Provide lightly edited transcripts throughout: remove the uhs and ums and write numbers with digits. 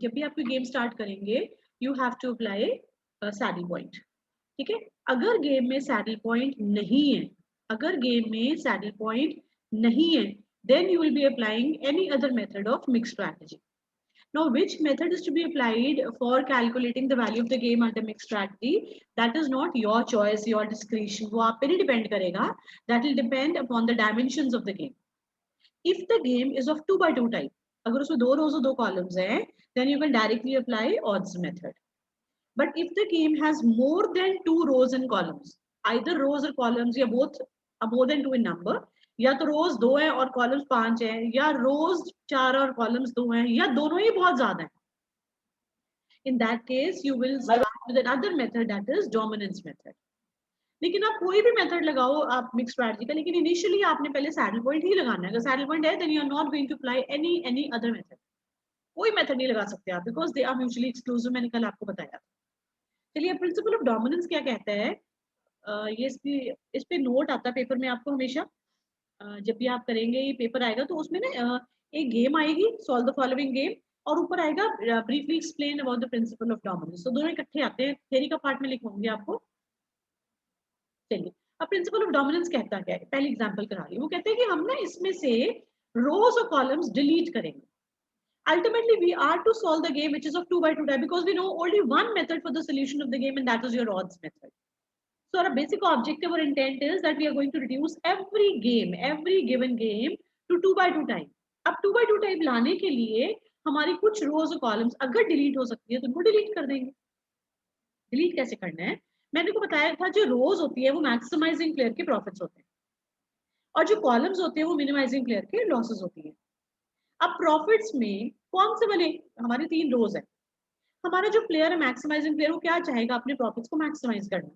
जब भी आप कोई गेम स्टार्ट करेंगे you have to apply saddle point, ठीक है। अगर गेम में सैडल पॉइंट नहीं है, अगर गेम में सैडल पॉइंट नहीं है, then you will be applying any other method of mixed strategy. Now, which method is to be applied for calculating the value of the game under mixed strategy? That is not your choice, your discretion. वो आप पे नहीं depend करेगा. That will depend upon the dimensions of the game. If the game is of 2 by 2 type, अगर उसमें 2 rows और 2 columns हैं, then you can directly apply odds method. But if the game has more than 2 rows and columns, either rows or columns या both more than 2 in number, या तो रोज 2 है और columns 5 है, या रोज 4 और कॉलम्स 2 हैं, या दोनों ही बहुत ज्यादा हैं, in that case you will start with another method, that is dominance method. लेकिन आप कोई भी मेथड लगाओ आप मिक्स स्ट्रैटेजी का, लेकिन इनिशियली आपने पहले सैडल पॉइंट ही लगाना है. अगर सैडल पॉइंट है then you are not going to apply any other method. कोई मेथड नहीं लगा सकते आप because they are mutually exclusive. मैंने कल आपको बताया. चलिए प्रिंसिपल ऑफ डोमिनेंस क्या कहता है, ये इस पे नोट आता है पेपर में आपको हमेशा. जब भी आप करेंगे ये पेपर आएगा तो उसमें ना एक गेम आएगी, सॉल्व द फॉलोइंग गेम, और ऊपर आएगा briefly explain about the principal of dominance. तो दोनों इकट्ठे आते हैं. थ्योरी का पार्ट में लिखूंगी आपको. चलिए अब प्रिंसिपल ऑफ डोमिनेंस कहता क्या है, पहले एग्जांपल करा रही हूँ. वो कहते हैं कि हम ना इसमें से रोज और कॉलम्स डिलीट करेंगे. Ultimately, we are to solve the game which is of 2 by 2 type because we know only one method for the solution of the game, and that is your odds method. So our basic objective or intent is that we are going to reduce every game, every given game to 2 by 2 type. अब 2 by 2 type लाने के लिए हमारी कुछ rows और columns अगर delete हो सकती है तो उनको delete कर देंगे. delete कैसे करना है, मैंने को बताया था. जो rows होती है वो maximizing player के profits होते हैं, और जो columns होते हैं वो minimizing player के losses होती है. अब प्रॉफिट्स में कौन से वाले, हमारी 3 रोज है. हमारा जो प्लेयर है मैक्सिमाइजिंग प्लेयर, वो क्या चाहेगा, अपने प्रॉफिट्स को मैक्सिमाइज करना.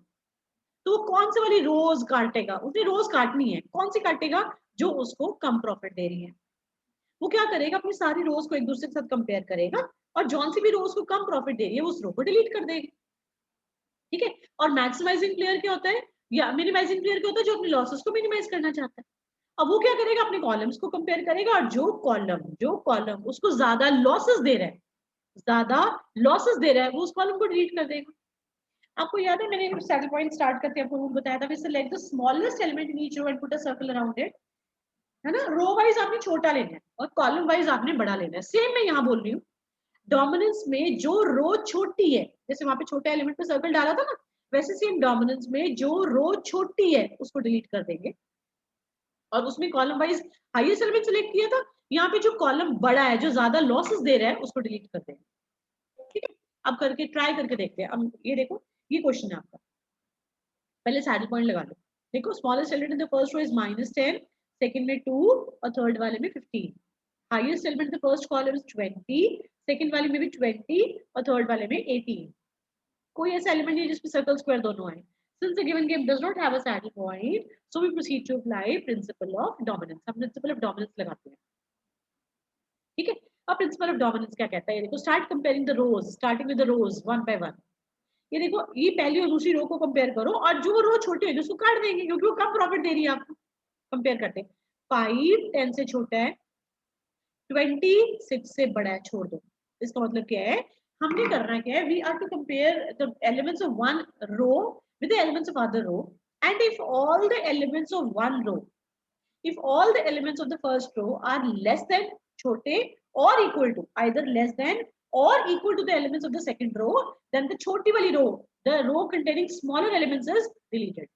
तो वो कौन से वाली रोज काटेगा, उसने रोज काटनी है. कौन सी काटेगा, जो उसको कम प्रॉफिट दे रही है. वो क्या करेगा, अपनी सारी रोज को एक दूसरे के साथ कंपेयर करेगा, और जौन सी भी रोज को कम प्रॉफिट दे रही है उस रो को डिलीट कर देगा. ठीक है. और मैक्सिमाइजिंग प्लेयर क्या होता है, या मिनिमाइजिंग प्लेयर क्या होता है, जो अपने लॉसेस को मिनिमाइज करना चाहता है. अब वो क्या करेगा, अपने कॉलम्स को कंपेयर करेगा, और जो कॉलम उसको ज्यादा लॉसेस दे रहा है, वो उस कॉलम को डिलीट कर देगा. आपको याद है मैंने सैडल पॉइंट स्टार्ट करते हैं आपको रूल बताया था, select the smallest element in each row and put a circle around it. है ना. रो वाइज आपने छोटा लेना है और कॉलम वाइज आपने बड़ा लेना है. सेम मैं यहाँ बोल रही हूँ. डोमिनेंस में जो रो छोटी है, जैसे वहां पे छोटे एलिमेंट पे सर्कल डाला था ना, वैसे सेम डोमिनेंस में जो रो छोटी है उसको डिलीट कर देंगे, और उसमें column wise highest element select किया था. यहाँ पे जो कॉलम बड़ा है, जो ज्यादा लॉसेस दे रहा है, उसको डिलीट कर देंगे. ठीक है. अब करके ट्राई करके देखते हैं. अब ये देखो, ये क्वेश्चन है आपका. पहले सैडल पॉइंट लगा लो. देखो smallest element in the first row is -10, second में 2 और थर्ड वाले में 15. Highest element in the first column is 20, second वाले में भी 20 और थर्ड वाले में 18. कोई ऐसा एलिमेंट नहीं जिसमें सर्कल स्क्वायर दोनों आए. Since the given game does not have a saddle point, so we proceed to apply principle of dominance. हम principle of dominance लगाते हैं. ठीक है. अब principle of dominance क्या कहता है, देखो start comparing the rows, starting with the rows one by one. ये देखो, ये पहली और दूसरी रो को कंपेयर करो, और जो रो छोटी है उसको काट देंगे क्योंकि वो कम प्रॉफिट दे रही है आपको. कंपेयर करते हैं. 5 10 से छोटा है, 26 से बड़ा है, छोड़ दो. इसका मतलब क्या है, हमने करना क्या है, we are to compare the elements of one row with the elements of other row, and if all the elements of one row, if all the elements of the first row are less than chote or equal to, either less than or equal to the elements of the second row, then the choti wali row, the row containing smaller elements is deleted.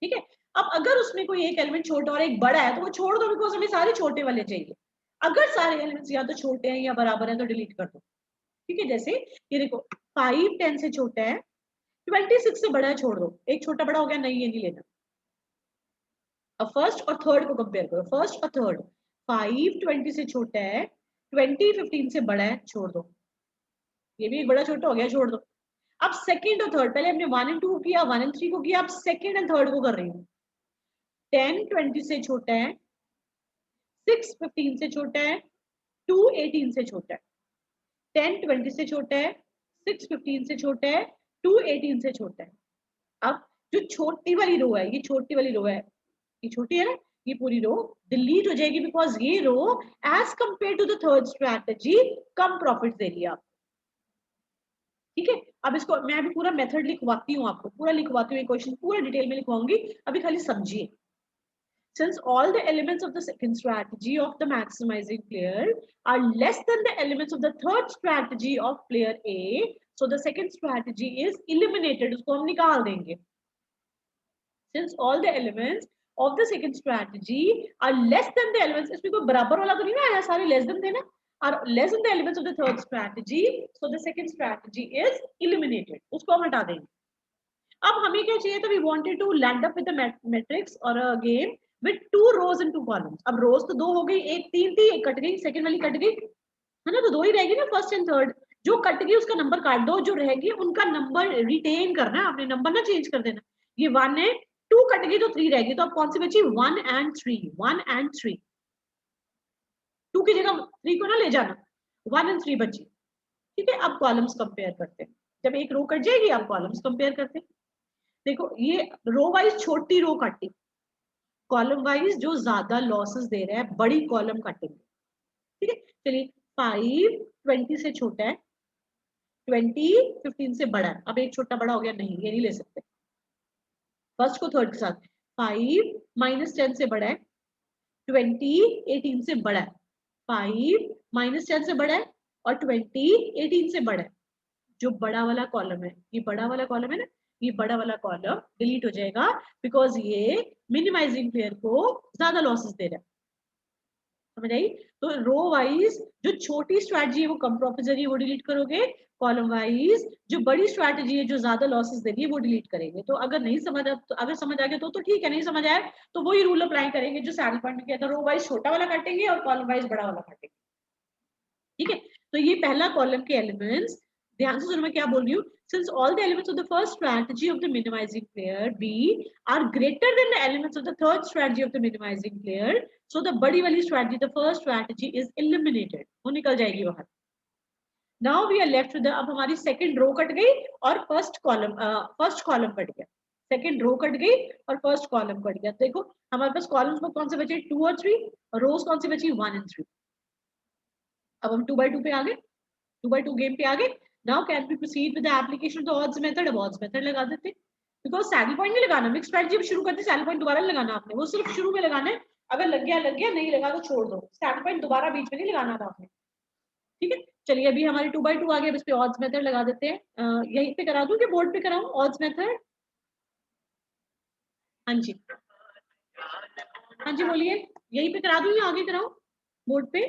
ठीक है. अब अगर उसमें कोई एक element छोटा और एक बड़ा है तो वो छोड़ दो, बिकॉज हमें सारे छोटे वाले चाहिए. अगर सारे एलिमेंट्स या तो छोटे हैं या बराबर हैं तो डिलीट कर दो. ठीक है. जैसे ये देखो, 5 10 से छोटा है, 26 से बड़ा है, छोड़ दो. एक छोटा बड़ा हो गया, नहीं ये नहीं लेना. अब फर्स्ट और थर्ड को कंपेयर करो, फर्स्ट और थर्ड. 5 20 से छोटा है, 20 15 से बड़ा है, छोड़ दो. ये भी एक बड़ा छोटा हो गया, छोड़ दो. अब सेकंड और थर्ड, पहले हमने 1 and 2 किया, 1 and 3 को किया, अब सेकंड एंड थर्ड को कर रही हूँ. 10 20 से छोटा है, 6 15 से छोटा है, 2 18 से छोटा है. 10 20 से छोटा है, 6 15 से छोटा है, 2 18 से छोटा है. अब जो छोटी वाली रो है, ये छोटी वाली रो है, ये छोटी है ना, ये पूरी रो डिलीट हो जाएगी बिकॉज ये row as compare to the third strategy कम प्रॉफिट दे रही है आपको। ठीक है, अब इसको मैं अभी पूरा मेथड लिखवाती हूँ, आपको पूरा लिखवाती हूँ, क्वेश्चन पूरा डिटेल में लिखवाऊंगी, अभी खाली समझिए। Since all the elements of the second strategy of the maximizing player are less than the elements of the third strategy of player A, so the second strategy is eliminated. उसको हम निकाल देंगे. Since all the elements of the second strategy are less than the elements, इसमें कोई बराबर वाला तो नहीं ना आया, सारे less than थे ना, are less than the elements of the third strategy, so the second strategy is eliminated. उसको हम हटा देंगे. अब हमें क्या चाहिए था, we wanted to land up with a matrix or a game with 2 rows and 2 columns. अब rows तो 2 हो गई, एक 3 थी, एक कट गई, सेकंड वाली कट गई, है ना, तो 2 ही रहेगी ना, फर्स्ट एंड थर्ड। जो कट गई उसका नंबर काट दो, जो रहेगी उनका नंबर रिटेन करना है आपने, नंबर ना चेंज कर देना। ये 1 है, 2 कट गई तो 3 रहेगी, तो अब कौन सी बची, 1 and 3, 1 and 3, 2 की जगह 3 को ना ले जाना, 1 and 3 बची। ठीक है, अब कॉलम्स कंपेयर करते हैं, जब एक रो कट जाएगी आप कॉलम्स कंपेयर करते हैं। देखो ये रो वाइज छोटी रो काटी, कॉलम वाइज जो ज्यादा लॉसेस दे रहा है बड़ी कॉलम काटेंगे। ठीक है, चलिए 5 20 से छोटा है, 20 15 से बड़ा है। अब एक छोटा बड़ा हो गया, नहीं ये नहीं ले सकते, फर्स्ट को थर्ड के साथ। 5 -10 से बड़ा है, 20 18 से बड़ा है, 5 -10 से बड़ा है और 20 18 से बड़ा है। जो बड़ा वाला कॉलम है, ये बड़ा वाला कॉलम है ना, ये बड़ा वाला कॉलम डिलीट हो जाएगा बिकॉज ये मिनिमाइजिंग प्लेयर को ज्यादा लॉसेस दे रहा है। समझ आई? तो रो वाइज जो छोटी स्ट्रैटेजी है वो कम प्रॉफिट दे रही है, वो डिलीट करोगे। कॉलम वाइज जो बड़ी स्ट्रैटेजी है जो ज्यादा लॉसेस दे रही है वो डिलीट करेंगे। तो अगर नहीं समझ आ, तो अगर समझ आ गया तो ठीक है, नहीं समझ आया तो वही रूल अप्लाई करेंगे जो सैडल पॉइंट में किया था, रो वाइज छोटा वाला काटेंगे और कॉलम वाइज बड़ा वाला काटेंगे। ठीक है, तो ये पहला कॉलम के एलिमेंट्स, ध्यान से सुनो मैं क्या बोल रही हूँ। Since all the elements of the first strategy of the minimizing player B are greater than the elements of the third strategy of the minimizing player, so the बड़ी वाली strategy, the first strategy is eliminated, वो निकल जाएगी बाहर। Now we are left with the, अब हमारी second row cut गई और फर्स्ट कॉलम कट गया, सेकंड रो कट गई और फर्स्ट कॉलम कट गया। देखो हमारे पास कॉलम्स में कौन से बचे, 2 और 3, और रोज कौन सी बची, 1 and 3। अब हम 2 by 2 पे आ गए, 2 by 2 गेम पे आ गए। Now can we proceed with the application of the odds method. अब ऑड्स मेथड लगा देते हैं, बिकॉज सैडल पॉइंट नहीं लगाना, मिक्स स्ट्रेटजी भी शुरू करते सैडल पॉइंट दोबारा लगाना आपने, वो सिर्फ शुरू में लगाना है। अगर लग गया, नहीं लगा तो छोड़ दो, सैडल पॉइंट दोबारा बीच में नहीं लगाना था आपने। ठीक है, चलिए अभी हमारे 2 by 2 आ गए, इस पे ऑड्स मेथड लगा देते हैं। यहीं पे करा दूं कि बोर्ड पे कराऊं ऑड्स मेथड? हाँ जी, हाँ जी बोलिए, यहीं पे करा दूं या आगे कराऊं बोर्ड पे?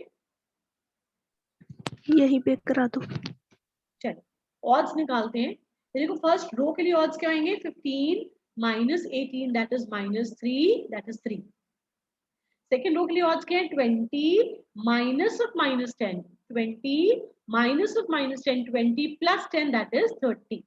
यहीं पे करा दो। चलो ऑड्स निकालते हैं। देखो फर्स्ट रो के लिए ऑड्स क्या आएंगे, 15 -18 दैट इज -3 दैट इज 3। सेकेंड रो के लिए ऑड्स क्या है, 20 minus of -10, 20 minus of -10, 20 + 10 that is 30।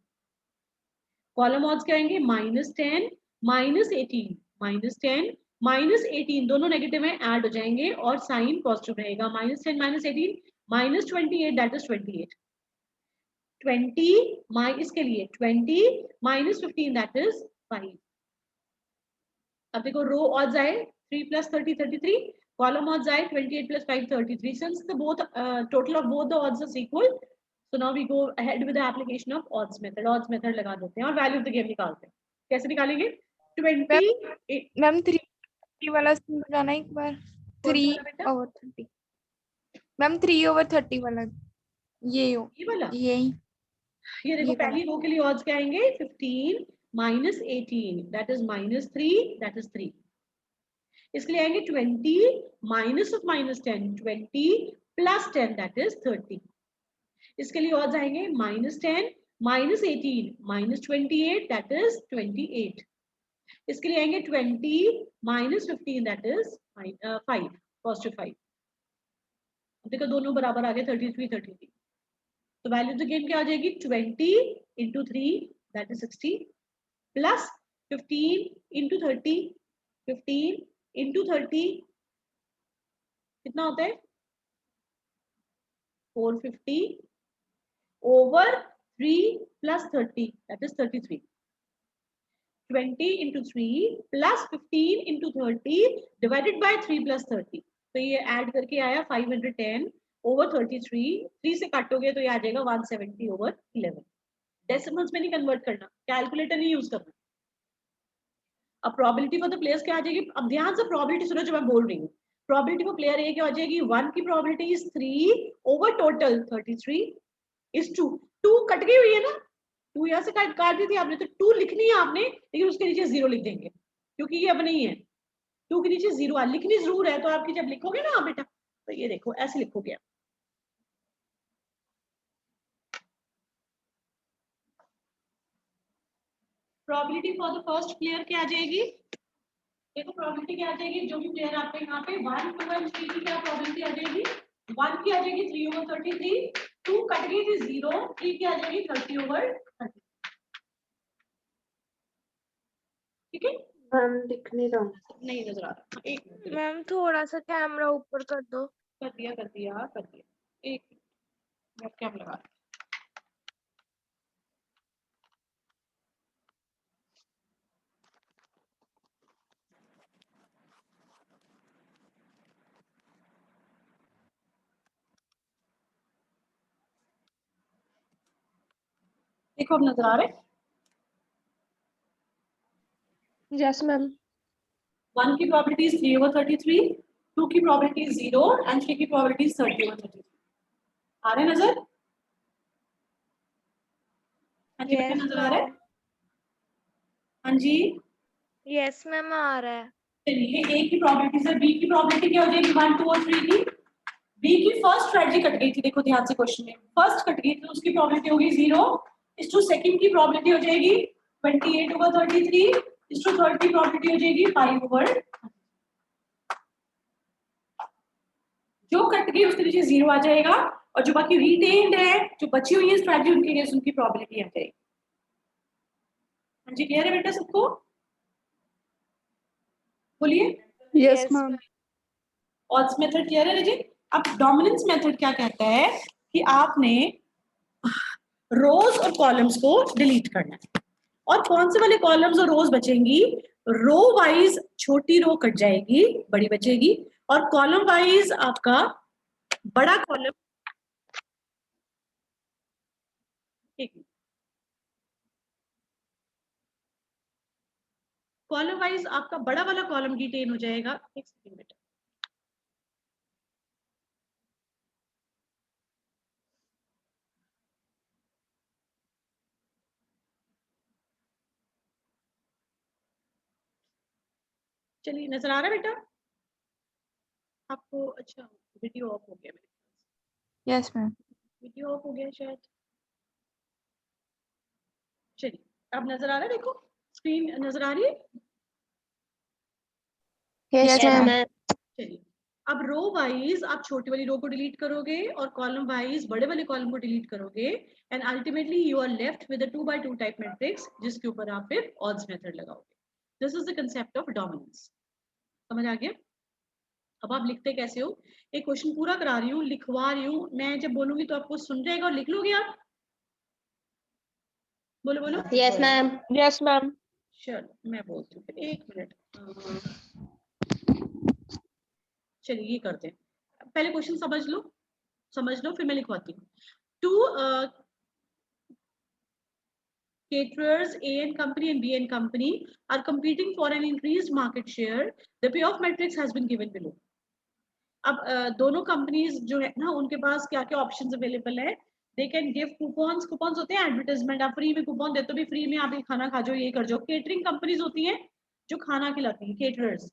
Column odds क्या आएंगे, -10 -18, -10 -18 दोनों नेगेटिव में ऐड हो जाएंगे और साइन पॉजिटिव रहेगा, -10 -18 -28 दैट इज 28। 20 इसके लिए 20 -15 दैट इज 5। अब देखो रो ऑड्स आए 3 + 30 33, कॉलम ऑड्स आए 28 + 5 33। Since the both total of both the odds is equal, so now we go ahead with the application of odds method. Odds method लगा देते हैं और वैल्यू ऑफ द गेम निकालते हैं। कैसे निकालेंगे, 20 मैम 3 वाला बताना एक बार। 3/30 मैम, 3/30 वाला ये वाला, यही ये देखो ये वाला। पहली रो के लिए ऑड्स क्या आएंगे, 15 -18 दैट इज -3 दैट इज 3। इसके लिए आएंगे 20 माइनस ऑफ -10, 20 + 10 दैट इज 30। इसके लिए और जाएंगे -10 -18 -28 दैट इज 28। इसके लिए आएंगे 20 -15 दैट इज 5 +5। देखो दोनों बराबर आ गए, 33 33। तो वैल्यू ऑफ द गेम क्या आ जाएगी, 20 × 3 दैट इज 60 प्लस 15 × 30, 15 × 30 कितना होता है, 450 over 3 + 30 that is 33। 20 into 3 plus 15 into 30 divided by 3 plus 30. तो ये ऐड करके आया 510 over 33. 3 से काटोगे तो ये आ जाएगा 170 over 11. डेसिमल्स में नहीं कन्वर्ट करना, कैलकुलेटर नहीं यूज करना. अब प्रोबेबिलिटी फॉर द प्लेयर्स क्या आ जाएगी? अब ध्यान से प्रोबेबिलिटी सुनो जो मैं बोल रही हूँ. प्रोबेबिलिटी फॉर प्लेयर ए क्या हो जाएगी? 1 की probability is 3 over total 33 is 2. 2 cut गई हुई है ना, 2 यहाँ से काट दी थी आपने, तो 2 लिखनी है आपने, लेकिन उसके नीचे 0 लिख देंगे क्योंकि ये अब नहीं है. 2 के नीचे 0 लिखनी जरूर है, तो आपकी जब लिखोगे ना बेटा, तो ये देखो ऐसे लिखोगे आप. Probability for the first player क्या आ जाएगी? देखो प्रोबेबिलिटी क्या आ जाएगी, जो भी प्लेयर आपके यहाँ पे 1, 2 और 3 की क्या प्रोबेबिलिटी आ जाएगी? 1 की आ जाएगी 3 over 33, 2 कट गई थी 0, 3 की आ जाएगी 30 over 30. ठीक है मैम दिख नहीं रहा. नहीं नजर आ रहा. एक मिनट, मैम थोड़ा सा कैमरा ऊपर कर दो. कर दिया एक मिनट, क्या लगा. देखो अब नजर आ रहा है. Yes ma'am. 1 की प्रोबेबिलिटी इज 3 over 33, 2 की प्रोबेबिलिटी इज 0 एंड 3 की प्रोबेबिलिटी इज 30 over 33. आ रहे नजर? हाँ जी बेटा नजर आ रहा है? हाँ जी. यस मैम आ रहा है. चलिए ए की प्रोबेबिलिटी से बी की प्रोबेबिलिटी क्या हो जाएगी? 1, 2 और 3 की. बी की फर्स्ट स्ट्रेटजी कट गई थी, देखो ध्यान से क्वेश्चन में फर्स्ट कट गई थी, उसकी प्रोबेबिलिटी होगी 0. इस टू सेकंड की प्रोबेबिलिटी हो जाएगी 28 over 33. इस टू थर्ड की प्रोबेबिलिटी हो जाएगी 5 over. जो कट गई उसके नीचे 0 आ जाएगा, और जो बाकी रिटेन्ड है, जो बची हुई है स्ट्रेटजी, उनके केस उनकी प्रोबेबिलिटी आ जाएगी. हाँ जी क्लियर है बेटा सबको? बोलिए. Yes ma'am. Odds method clear है रजित? अब डोमिनेंस मेथड क्या कहता है कि आपने रोज और कॉलम्स को डिलीट करना है. और कौन से वाले कॉलम्स और रोज बचेंगी? रो वाइज छोटी रो कट जाएगी, बड़ी बचेगी, और कॉलम वाइज आपका बड़ा कॉलम. कॉलम वाइज आपका बड़ा वाला कॉलम डिटेन हो जाएगा. एक सेकंड बेटा. चलिए नजर आ रहा है बेटा आपको? अच्छा वीडियो ऑफ हो गया मेरे ख्याल यस मैम. से. वीडियो ऑफ हो गया शायद. चलिए अब नजर आ रहा है, देखो स्क्रीन नजर आ रही है. Yes ma'am. चलिए अब रो वाइज आप छोटी वाली रो को डिलीट करोगे और कॉलम वाइज बड़े वाले कॉलम को डिलीट करोगे, and ultimately you are left with a 2 by 2 type matrix, जिसके ऊपर आप फिर ऑड्स मेथड लगाओगे. This is the concept of dominance. समझ आ गया? अब आप लिखते कैसे हो? एक क्वेश्चन पूरा करा रही हूँ, लिखवा रही हूँ, मैं जब बोलूंगी तो आपको सुन जाएगा और लिख लोगे आप. बोलो बोलो. Yes ma'am. Yes ma'am. चलो मैं बोलती हूँ, एक मिनट. चलिए ये करते हैं. पहले क्वेश्चन समझ लो फिर मैं लिखवाती हूँ. Two caterers A and company and B and company are competing for an increased market share. The payoff matrix has been given below. अब दोनों कंपनीज जो है ना, उनके पास क्या क्या ऑप्शंस अवेलेबल है. They can give coupons. Coupons होते हैं एडवर्टाइजमेंट, आप फ्री में कूपन देते हो, भी फ्री में आप ये खाना खा जाओ, ये कर जाओ. केटरिंग कंपनीज होती हैं जो खाना खिलाती हैं, केटरर्स.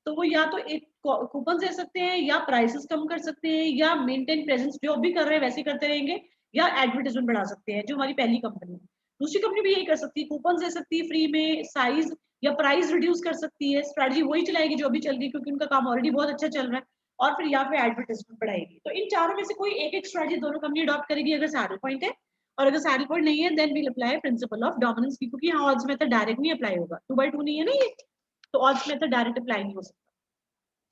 तो वो या तो एक कूपन दे सकते हैं, या प्राइसेस कम कर सकते हैं, या मेंटेन प्रेजेंस जो भी कर रहे हैं वैसे करते रहेंगे, या एडवर्टाइजमेंट बढ़ा सकते हैं, जो हमारी पहली कंपनी है. दूसरी कंपनी भी यही कर सकती है, कूपन दे सकती है फ्री में, साइज या प्राइस रिड्यूस कर सकती है. स्ट्रेटजी वही चलाएगी जो अभी चल रही है, क्योंकि उनका काम ऑलरेडी बहुत अच्छा चल रहा है. और फिर या फिर एडवर्टाइजमेंट बढ़ाएगी. तो इन चारों में से कोई एक स्ट्रेटजी दोनों कंपनी अडॉप्ट करेगी अगर सैडल पॉइंट है. और अगर सैडल पॉइंट नहीं है then we'll apply principle of dominance, क्योंकि यहाँ ऑड्स मेथड डायरेक्ट नहीं अप्लाई होगा. 2 by 2 नहीं है ना ये, तो ऑड्स मेथड डायरेक्ट अप्लाई नहीं हो सकता.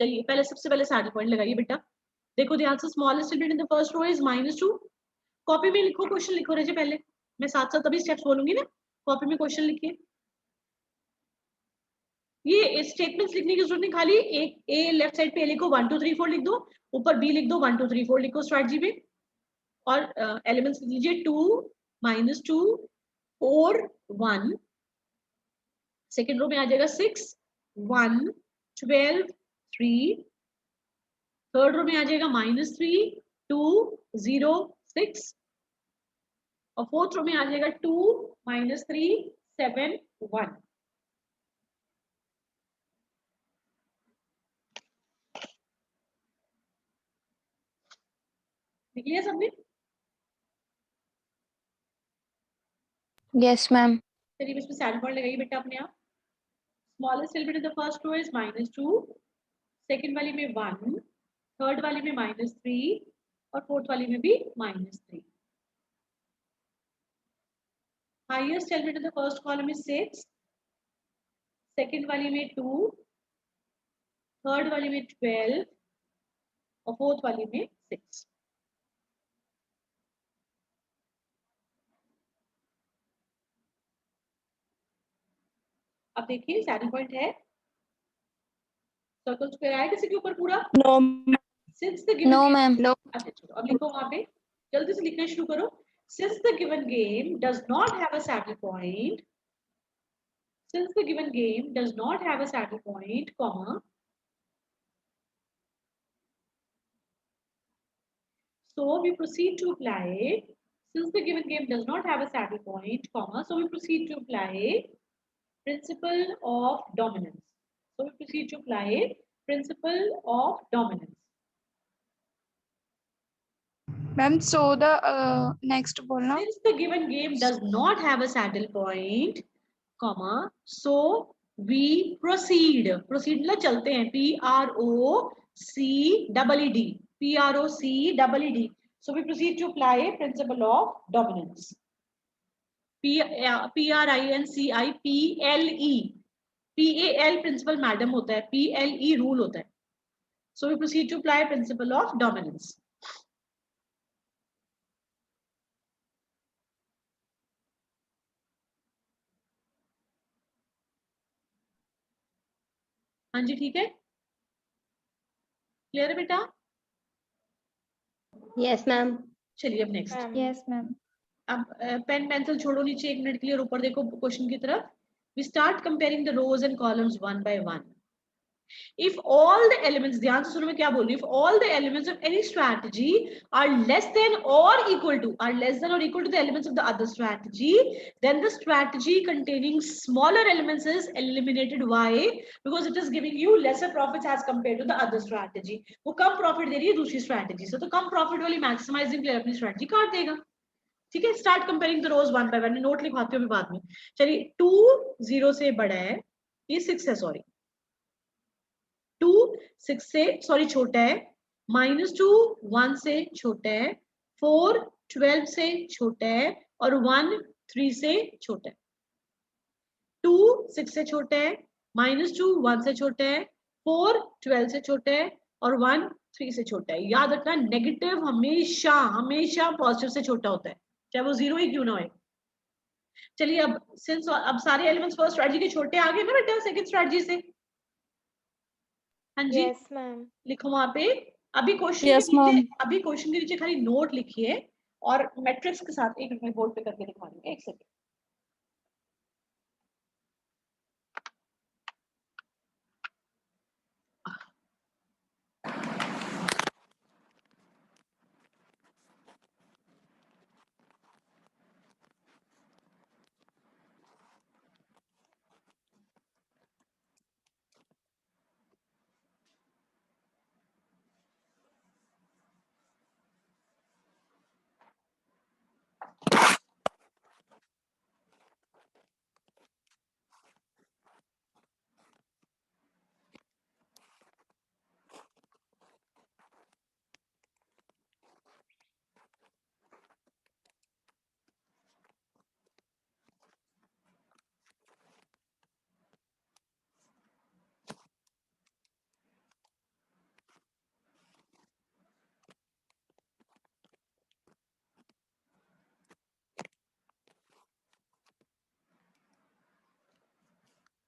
चलिए पहले सबसे पहले सैडल पॉइंट लगाइए बेटा. देखो ध्यान से, smallest element in the first row is -2. Copy में लिखो, क्वेश्चन लिखो रहे पहले, मैं साथ साथ अभी स्टेप्स बोलूंगी ना. कॉपी में क्वेश्चन लिखिए. ये स्टेटमेंट्स लिखने की जरूरत नहीं, खाली एक ए लेफ्ट साइड पे ए लिखो 1 2 3 4 लिख दो, ऊपर बी लिख दो 1 2 3 4 लिखो स्ट्रैटेजी में, और एलिमेंट्स लिख लीजिए 2 -2 4 1, सेकेंड रो में आ जाएगा 6 1 12 3, थर्ड रो में आ जाएगा -3 2 0 6, और फोर्थ रो में आ जाएगा 2 -3 7 1। लिख लिया सबने? Yes, ma'am. चलिए इसमें सैडल पॉइंट लगाइए बेटा अपने आप। Smallest element in the first row is -2, second वाली में 1, थर्ड वाली में -3, और फोर्थ वाली में भी -3। Highest element in the first column is 6, second वाली में 2, थर्ड वाली में 12, और फोर्थ वाली में 6। अब देखिए सैडल पॉइंट है, सर्कल स्क्वायर आया किसी के ऊपर पूरा? No. Since the given No, game, ma'am. No. अच्छा चलो अब लिखो वहां पे, जल्दी से लिखना शुरू करो। Since the given game does not have a saddle point, since the given game does not have a saddle point, comma, so we proceed to apply, since the given game does not have a saddle point, comma, so we proceed to apply principle of dominance. So we proceed to apply principle of dominance. Ma'am, so the next bolna. Since the given game does not have a saddle point, comma, so we proceed. Proceed मतलब चलते हैं, PROCEED, PROCEED. So we proceed to apply principle of dominance. PRINCIPLE, PAL principal madam होता है, PLE rule होता है. So we proceed to apply principle of dominance. हाँ जी ठीक है, क्लियर है बेटा? Yes, ma'am. चलिए अब नेक्स्ट। Yes, ma'am. अब पेन पेंसिल छोड़ो नीचे 1 मिनट के लिए और ऊपर देखो क्वेश्चन की तरफ। We start comparing the rows and columns one by one. If all the elements, ध्यान से सुनो मैं क्या बोल रही हूँ, if all the elements of any strategy are less than or equal to the elements of the other strategy, then the strategy containing smaller elements is eliminated. Why? Because it is giving you lesser profits as compared to the other strategy. वो कम profit दे रही है दूसरी strategy से, तो कम profit वाली maximizing player अपनी strategy काट देगा। ठीक है, start comparing the rows one by one. Note लिखवाती हूँ अभी बाद में। चलिए 2 0 से बड़ा है, ये 6 है, सॉरी 2 6 से सॉरी छोटा है, -2 1 से छोटा है, 4 12 से छोटा है, और 1 3 से छोटा है। 2 6 से छोटा है, -2 1 से छोटा है, 4 12 से छोटा है, और 1 3 से छोटा है। याद रखना नेगेटिव हमेशा हमेशा पॉजिटिव से छोटा होता है, चाहे वो 0 ही क्यों ना हो। चलिए अब सिंस अब सारे एलिमेंट्स फर्स्ट स्ट्रेटजी के छोटे आ गए ना बेटा सेकंड स्ट्रेटजी से। हाँ जी Yes, ma'am. लिखो वहां पे। अभी क्वेश्चन Yes, के नीचे ma'am. अभी क्वेश्चन के नीचे खाली नोट लिखिए और मैट्रिक्स के साथ एक मिनट बोर्ड पे करके दिखा दूंगी, एक सेकंड।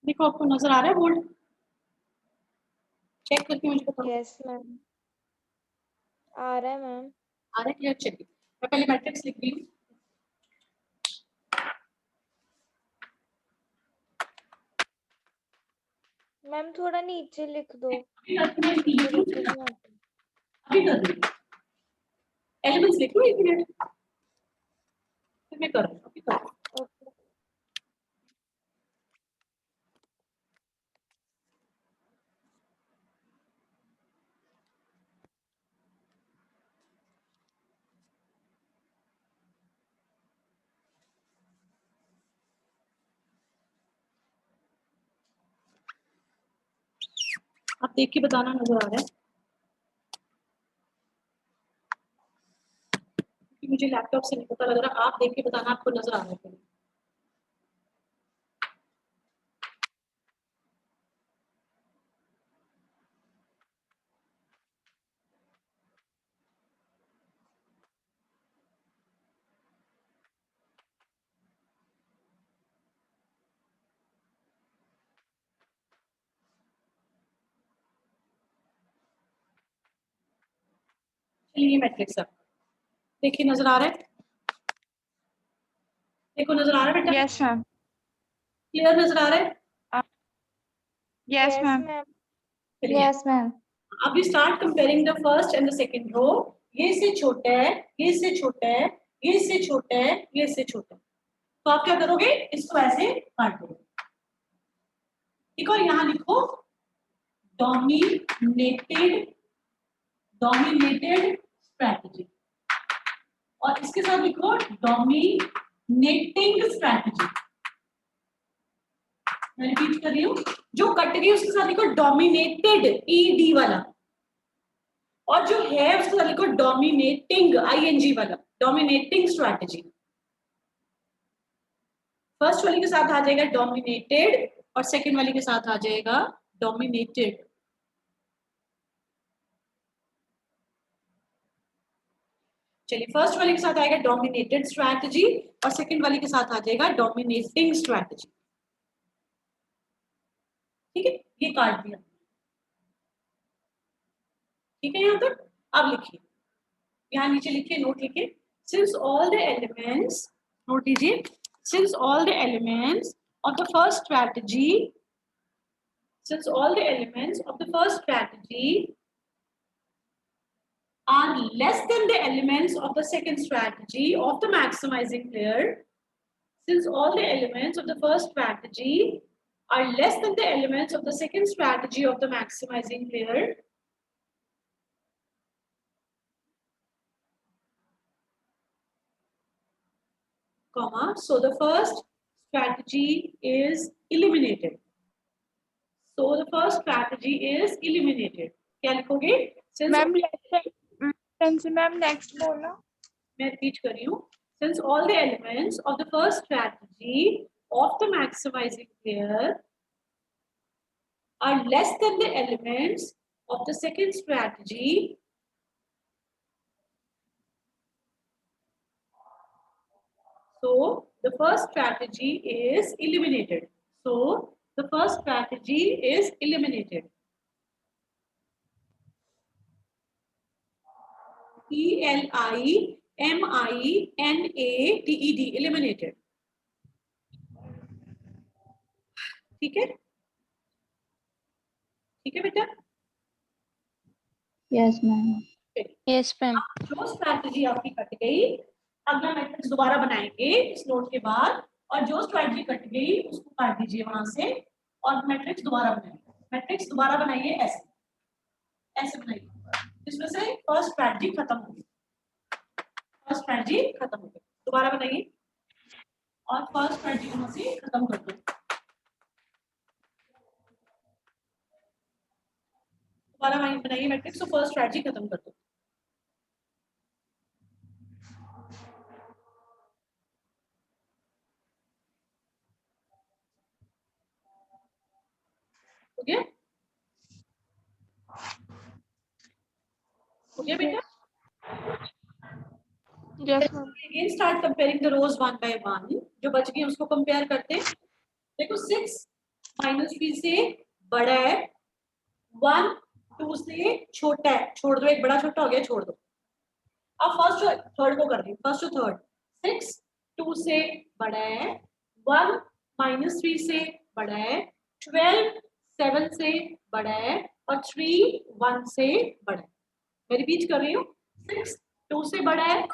देखो आपको नजर आ रहा है बोर्ड, चेक करके मुझे बताओ। यस मैम, आ रहा है मैम। आ रहा है क्लियर? चलिए मैं पहले मैट्रिक्स लिख रही हूँ। मैम थोड़ा नीचे लिख दो, अभी मैं लिख ऊपर रही ऊपर हूँ, नहीं आता। अभी कर रही हूँ। एलिमेंट्स लिख लो 1 मिनट, फिर मैं कर रही हूँ, अभी कर रही हूँ। ओके। आप देख के बताना नजर आ रहा है, क्योंकि मुझे लैपटॉप से नहीं पता लग रहा। आप देख के बताना आपको नजर आ रहा है। चलिए ये मैट्रिक्स आप देखिए, नजर आ रहा है? देखो नजर आ रहा है बेटा? Yes, ma'am. क्लियर नजर आ रहा है? Yes, yes ma'am. मैम। चलिए Yes, ma'am. अब you start comparing the first and the second row. ये इससे छोटा है, ये इससे छोटा है, ये इससे छोटा है, ये इससे छोटा है। तो आप क्या करोगे, इसको ऐसे काट दोगे। ठीक, और यहां लिखो डोमिनेटेड, डोमिनेटेड स्ट्रैटेजी, और इसके साथ लिखो डोमिनेटिंग स्ट्रैटेजी। मैं रिपीट कर रही हूँ, जो कट गई उसके साथ लिखो डोमिनेटेड, ईडी वाला, और जो है उसके साथ लिखो डोमिनेटिंग, आईएनजी वाला, डोमिनेटिंग स्ट्रैटेजी। फर्स्ट वाली के साथ आ जाएगा डोमिनेटेड, और सेकंड वाली के साथ आ जाएगा डोमिनेटेड। चलिए फर्स्ट वाले के साथ आएगा डोमिनेटेड स्ट्रैटेजी, और सेकंड वाले के साथ आ जाएगा डोमिनेटिंग स्ट्रैटेजी। ठीक है, ये काट दिया। ठीक है, यहां तक अब लिखिए, यहां नीचे लिखिए, नोट लिखिए, since all the elements, note लीजिए, since all the elements of the first strategy, since all the elements of the first strategy are less than the elements of the second strategy of the maximizing player, since all the elements of the first strategy are less than the elements of the second strategy of the maximizing player, comma, so the first strategy is eliminated. So the first strategy is eliminated. क्या लिखोगे? Since Ma'am, ma'am, next बोलो. मैं repeat कर रही हूँ. Since all the elements of the first strategy of the maximizing player are less than the elements of the second strategy, so the first strategy is eliminated. So the first strategy is eliminated. eliminated, eliminated. ठीक है, ठीक है बेटा? Yes, ma'am. Yes ma'am. जो strategy आपकी cut गई, अगला matrix दोबारा बनाएंगे इस नोट के बाद, और जो स्ट्रैटेजी कट गई उसको काट दीजिए वहां से, और मैट्रिक्स दोबारा बनाइए। मैट्रिक्स दोबारा बनाइए ऐसे, ऐसे बनाइए, जिसमें से फर्स्ट स्ट्रैटेजी खत्म हो गई, फर्स्ट स्ट्रैटेजी खत्म हो गई, दोबारा बनाइए, और फर्स्ट स्ट्रैटेजी वहां से खत्म कर दो, दोबारा बनाइए मैट्रिक्स, तो फर्स्ट स्ट्रैटेजी खत्म कर दो। हो गया? हो गया बेटा? Yes, ma'am. Again start comparing the rows one by one. जो बच गई उसको कंपेयर करते हैं। देखो 6 -3 से बड़ा है, 1 2 से छोटा है, छोड़ दो, एक बड़ा छोटा हो गया, छोड़ दो। अब फर्स्ट थर्ड को कर दी, फर्स्ट टू थर्ड। 6 2 से बड़ा है, 1 -3 से बड़ा है, 12 7 से बड़ा है और 3 1 से बड़ा है। मैं रिपीट कर रही हूँ, 6 2 से बड़ा है,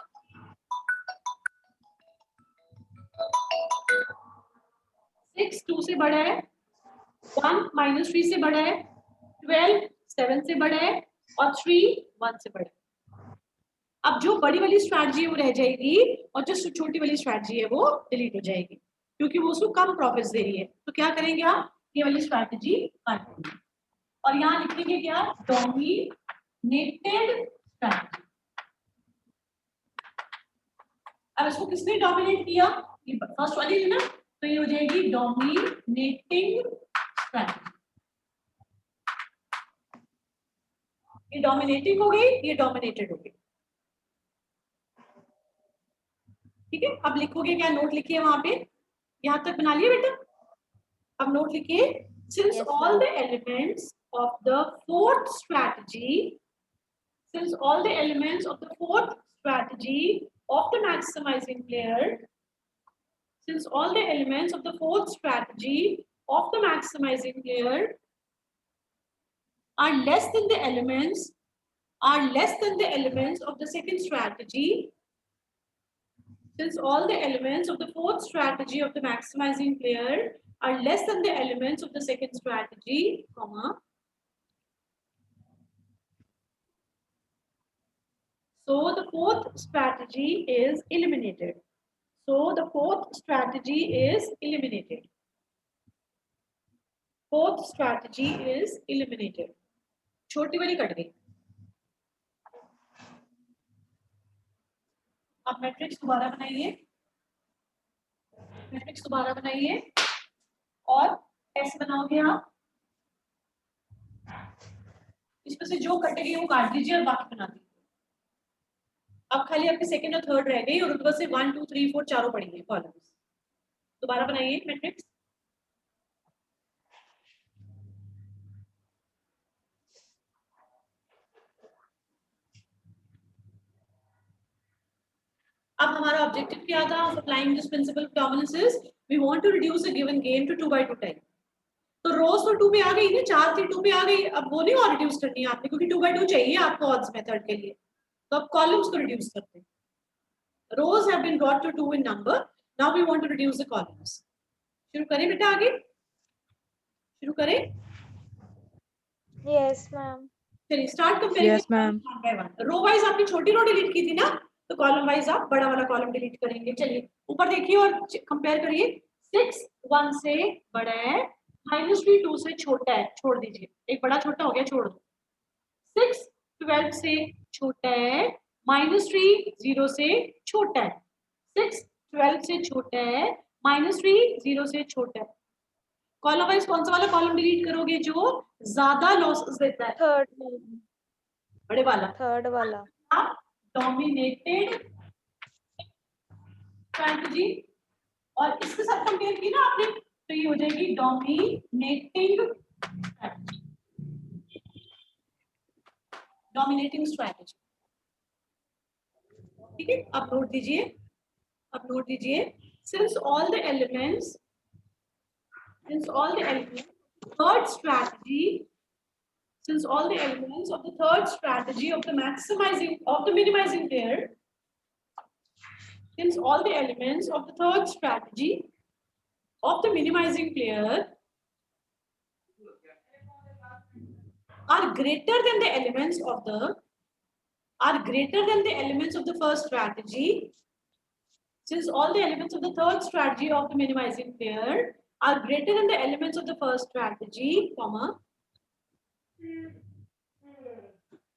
6 2 से बड़ा है, 1 -3 से बड़ा है, 12 7 से बड़ा है और 3 1 से बड़ा है। अब जो बड़ी वाली स्ट्रैटेजी है वो रह जाएगी और जो छोटी वाली स्ट्रैटेजी है वो डिलीट हो जाएगी, क्योंकि वो उसको कम प्रॉफिट्स दे रही है। तो क्या करेंगे आप, ये वाली स्ट्रैटेजी काट देंगे और यहाँ लिखेंगे क्या, डोमिनेटेड स्ट्रैटेजी। अब इसको किसने डोमिनेट किया, ये फर्स्ट वाली है ना, तो ये हो जाएगी डोमिनेटिंग स्ट्रैटेजी। ये डोमिनेटिंग हो गई, ये डोमिनेटेड हो गई। ठीक है, अब लिखोगे क्या, नोट लिखिए वहां पे, यहां तक बना लिया बेटा। अब नोट लिखिए, since Yes, all ma'am. the elements of the fourth strategy, since all the elements of the fourth strategy of the maximizing player, since all the elements of the fourth strategy of the maximizing player are less than the elements of the second strategy, since all the elements of the fourth strategy of the maximizing player are less than the elements of the second strategy, comma, so the fourth strategy is eliminated. So the fourth strategy is eliminated. Fourth strategy is eliminated. छोटी वाली cut गई। अब matrix दोबारा बनाइए, matrix दोबारा बनाइए और ऐसे बनाओगे आप, इसमें से जो कटेगी वो काट दीजिए और बाकी बना दीजिए। अब खाली आपके सेकंड और थर्ड रह गई और उनमें से 1 2 3 4 चारों पड़ी है कॉलम्स। दोबारा बनाइए मैट्रिक्स। अब हमारा ऑब्जेक्टिव क्या था, applying this principle of dominance, we want to reduce a given game to 2/2 time. तो रोज तो 2 पे आ गई ना, 4 थी 2 पे आ गई, अब वो नहीं और रिड्यूस करनी है आपने, क्योंकि 2/2 चाहिए आपको ऑड्स मेथड के लिए, तो अब कॉलम्स को रिड्यूस करते हैं। Rows have been brought to 2 in number, now we want to reduce the columns. शुरू करें बेटा, आगे शुरू करें। Yes, ma'am. चलिए start comparing Yes, ma'am. One by one. Row wise आपने छोटी रो डिलीट की थी ना, तो कॉलम वाइज आप बड़ा वाला कॉलम डिलीट करेंगे। चलिए ऊपर देखिए और कंपेयर करिए। 6 1 से बड़ा है, -3 2 से छोटा है, छोड़ दीजिए, एक बड़ा छोटा हो गया, छोड़ दो। 6 12 से छोटा है, -3 0 से छोटा है, 6 12 से छोटा है, -3 0 से छोटा है। कॉलम वाइज कौन सा वाला कॉलम डिलीट करोगे जो ज्यादा लॉसेस देता है, Third one. बड़े वाला। Third wala. आप डोमिनेटेड स्ट्रैटेजी और इसके साथ कंपेयर की ना आपने, तो ये हो जाएगी डोमिनेटिंग स्ट्रैटेजी, डोमिनेटिंग स्ट्रैटेजी। ठीक है, अब नोट दीजिए, अब नोट दीजिए, since all the elements third strategy, since all the elements of the third strategy of the minimizing player, since all the elements of the third strategy of the minimizing player are greater than the elements of the first strategy, since all the elements of the third strategy of the minimizing player are greater than the elements of the first strategy, comma,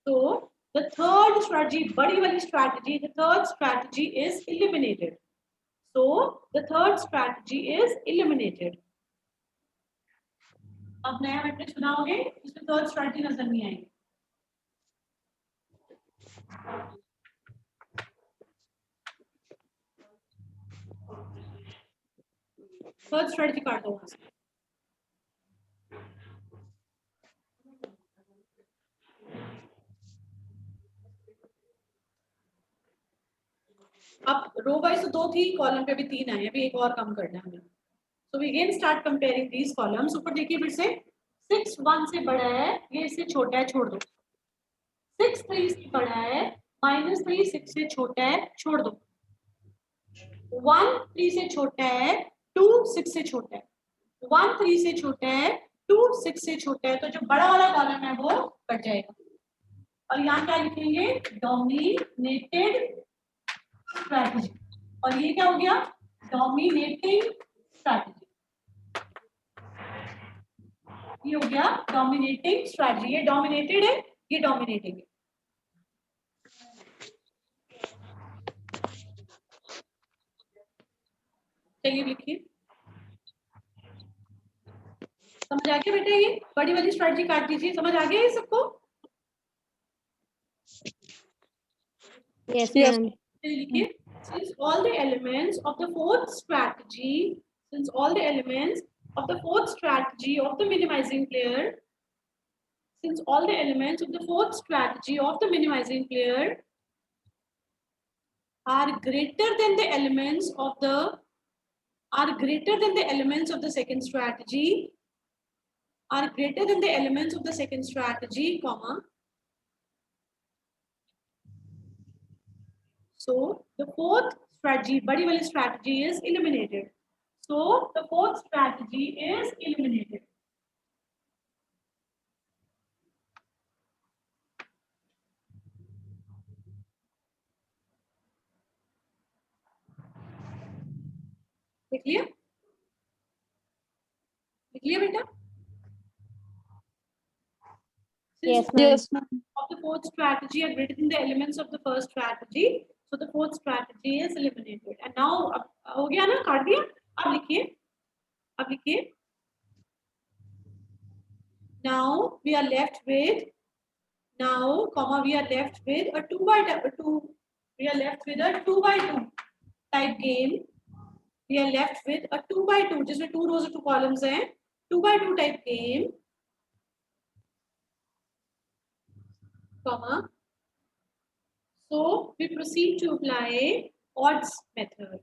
so the third strategy, badi wali strategy, the third strategy is eliminated. So the third strategy is eliminated. अब नया matrix बनाओगे, इसमें third strategy नजर नहीं आएगी। Third strategy काट दो वहां से। अब रो वाइज तो 2 थी, कॉलम पे भी 3 आए, अभी एक और कम करना है हमें। So we again start comparing these columns. ऊपर देखिए फिर से 6 1 से बड़ा है, ये इससे छोटा है, छोड़ दो। 6 3 से बड़ा है, -3 6 से छोटा है, छोड़ दो। 1 3 से छोटा है, 2 6 से छोटा है, 1 3 से छोटा है, 2 6 से छोटा है, तो जो बड़ा वाला कॉलम है वो कट जाएगा। और यहाँ क्या लिखेंगे? Dominated strategy. और ये क्या हो गया? Dominating strategy. ये हो गया डोमिनेटिंग स्ट्रैटेजी। ये डोमिनेटेड है, ये डोमिनेटिंग है। चलिए लिखिए। समझ आ गया बेटा? ये बड़ी वाली स्ट्रैटेजी काट दीजिए। समझ आ गया ये सबको? Yes, ma'am. लिखिए, since all the elements of the fourth strategy, since all the elements of the fourth strategy of the minimizing player, since all the elements of the fourth strategy of the minimizing player are greater than the elements of the second strategy, are greater than the elements of the second strategy, comma, so the fourth strategy, badi wali strategy, is eliminated. So the fourth strategy is eliminated. लिखिए, लिखिए बेटा। Yes, ma'am. Yes, ma'am. Of the fourth strategy are greater than the elements of the first strategy, so the fourth strategy is eliminated. And now हो गया ना? काट दिया? अब लिखिए, अब लिखिए। Now we are left with, now comma, we are left with a 2 by 2. We are left with a 2 by 2 type game. We are left with a 2 by 2 जिसमें 2 rows और 2 columns हैं. 2 by 2 type game, comma. So we proceed to apply odds method.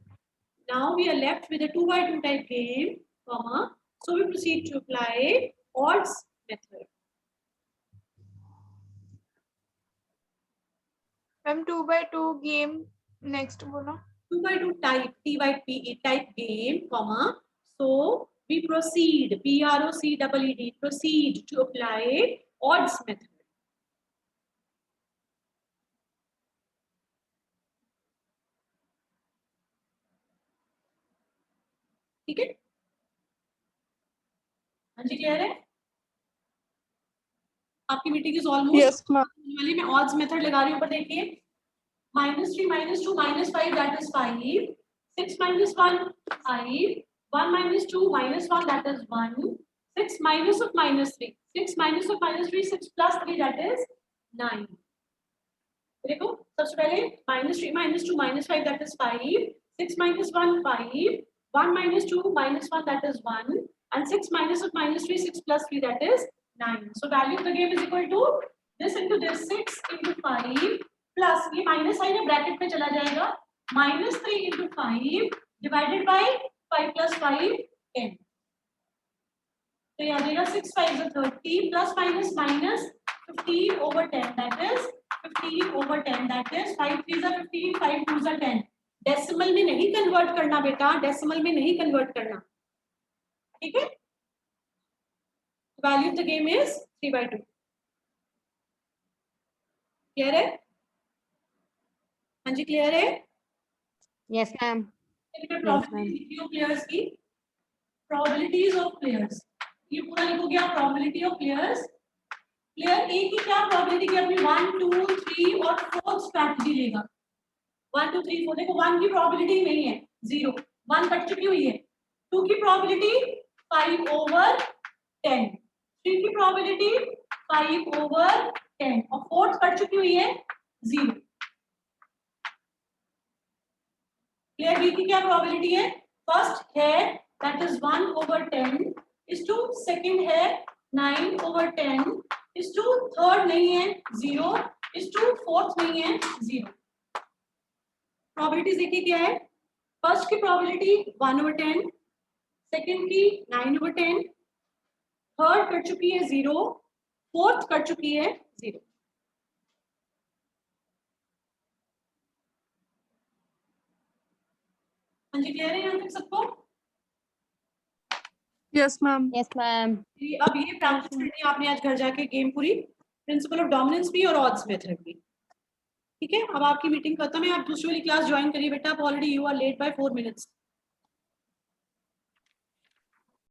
Now we are left with a 2 by 2 type game, comma. So we proceed to apply odds method. Ma'am, 2 by 2 game. Next बोलो. 2 by 2 type, T by P type game, comma. So we proceed, PROCEED, proceed to apply odds method. ठीक है? हाँ जी, clear है? आपकी meeting is almost Yes, ma'am. वाली। मैं odds method लगा रही हूँ, ऊपर देखिए। -3 -2 -5 that is 5, 6 - 1 5, 1 - 2 -1 that is 1, 6 minus of -3, 6 minus of -3, 6 plus 3 that is 9. देखो, सबसे पहले -3 - 2 -5 that is 5, 6 - 1 5, 1 - 2 -1 that is 1, and 6 minus of -3, 6 plus 3 that is 9. So value of the game is equal to this into this, 6 into 5 plus ये minus sign है, bracket में चला जाएगा, -3 into 5 divided by 5 plus 5 10. तो ये आ जाएगा 6 5 is 30 plus minus minus 15 over 10 that is 15 over 10 that is 5 3s are 15 5 2s are 10. Decimal में नहीं कन्वर्ट करना बेटा, डेसिमल में नहीं कन्वर्ट करना, ठीक है? Value of the game is 3 by 2. Clear है? हाँ जी, क्लियर है? Yes, ma'am. Probability of players की, प्रोबेबिलिटीज ऑफ प्लेयर्स, ये पूरा लिखोगे आप। प्रोबेबिलिटी ऑफ प्लेयर्स, प्लेयर ए की क्या प्रोबेबिलिटी की अपनी 1 2 3 और 4 स्ट्रैटेजी लेगा। 1 2 3 4 देखो 1 की प्रोबेबिलिटी नहीं है, 0, 1 कट चुकी हुई है। 2 की प्रोबेबिलिटी 5 over 10, 3 की प्रोबेबिलिटी 5 over 10 और 4 कट चुकी हुई है, 0। प्लेयर बी की क्या प्रोबेबिलिटी है? फर्स्ट है that is 1 over 10 is two, second है 9 over 10 इज टू, थर्ड नहीं है 0 इज टू, फोर्थ नहीं है 0। प्रोबेबिलिटीज देखिए क्या है, फर्स्ट की प्रोबेबिलिटी 1/10, सेकंड की 9/10, थर्ड कर चुकी है 0, फोर्थ कर चुकी है 0। हाँ जी, क्लियर है यहाँ तक सबको? Yes, ma'am. Yes, ma'am. अब ये प्रैक्टिस करनी है आपने आज घर जाके गेम पूरी, प्रिंसिपल ऑफ डोमिनेंस भी और ऑड्स मेथड भी। ठीक है, अब आपकी मीटिंग खत्म है, आप दूसरी वाली क्लास ज्वाइन करिए बेटा, आप already you are late by 4 minutes.